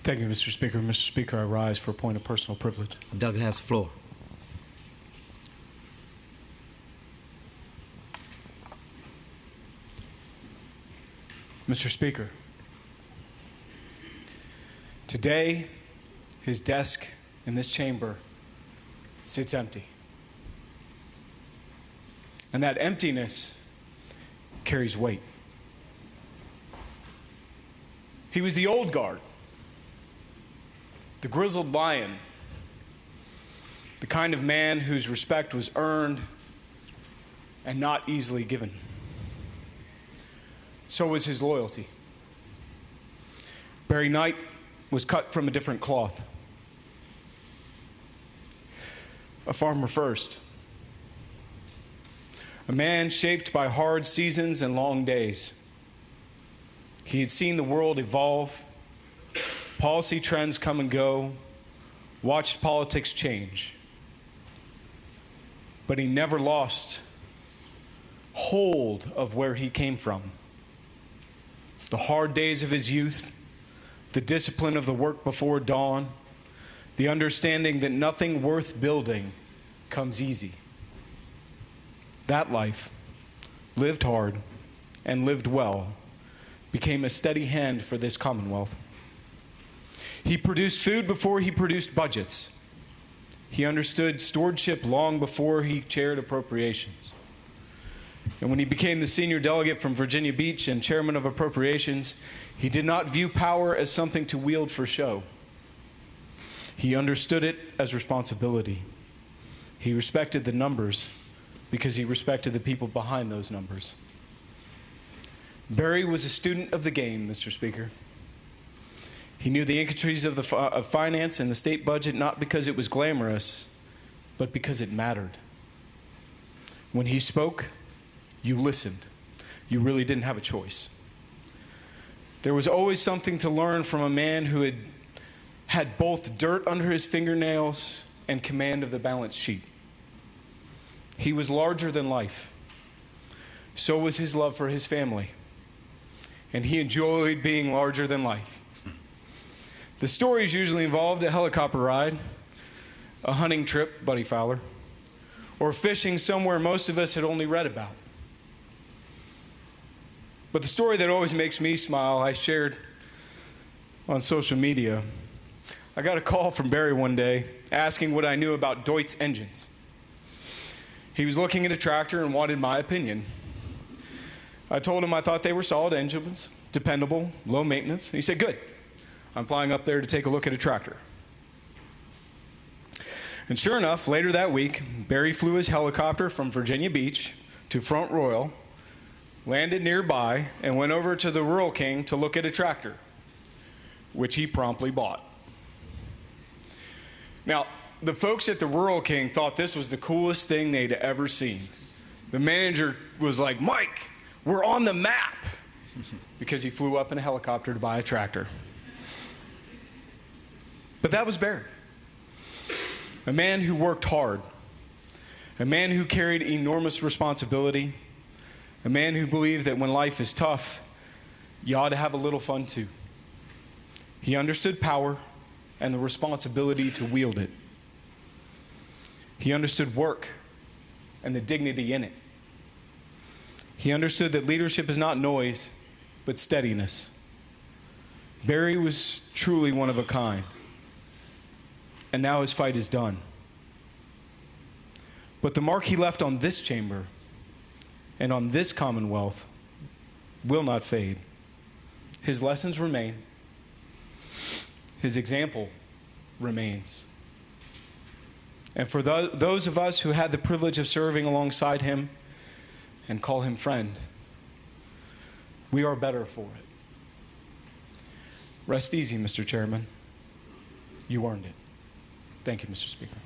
Thank you, Mr. Speaker. Mr. Speaker, I rise for a point of personal privilege. Delegate has the floor. Mr. Speaker, today his desk in this chamber sits empty. And that emptiness carries weight. He was the old guard, the grizzled lion, the kind of man whose respect was earned and not easily given. So was his loyalty. Barry Knight was cut from a different cloth. A farmer first. A man shaped by hard seasons and long days. He had seen the world evolve, policy trends come and go, watched politics change. But he never lost hold of where he came from. The hard days of his youth, the discipline of the work before dawn, the understanding that nothing worth building comes easy. That life, lived hard and lived well, became a steady hand for this Commonwealth. He produced food before he produced budgets. He understood stewardship long before he chaired appropriations. And when he became the senior delegate from Virginia Beach and chairman of appropriations, he did not view power as something to wield for show. He understood it as responsibility. He respected the numbers because he respected the people behind those numbers. Barry was a student of the game, Mr. Speaker. He knew the intricacies of finance and the state budget not because it was glamorous, but because it mattered. When he spoke, you listened. You really didn't have a choice. There was always something to learn from a man who had both dirt under his fingernails and command of the balance sheet. He was larger than life. So was his love for his family. And he enjoyed being larger than life. The stories usually involved a helicopter ride, a hunting trip, Buddy Fowler, or fishing somewhere most of us had only read about. But the story that always makes me smile, I shared on social media. I got a call from Barry one day asking what I knew about Deutz engines. He was looking at a tractor and wanted my opinion. I told him I thought they were solid engines, dependable, low maintenance. He said, good. I'm flying up there to take a look at a tractor. And sure enough, later that week, Barry flew his helicopter from Virginia Beach to Front Royal, landed nearby, and went over to the Rural King to look at a tractor, which he promptly bought. Now, the folks at the Rural King thought this was the coolest thing they'd ever seen. The manager was like, Mike, we're on the map, because he flew up in a helicopter to buy a tractor. But that was Barry, a man who worked hard, a man who carried enormous responsibility, a man who believed that when life is tough, you ought to have a little fun too. He understood power and the responsibility to wield it. He understood work and the dignity in it. He understood that leadership is not noise, but steadiness. Barry was truly one of a kind. And now his fight is done. But the mark he left on this chamber and on this Commonwealth will not fade. His lessons remain. His example remains. And for those of us who had the privilege of serving alongside him and call him friend, we are better for it. Rest easy, Mr. Chairman. You earned it. Thank you, Mr. Speaker.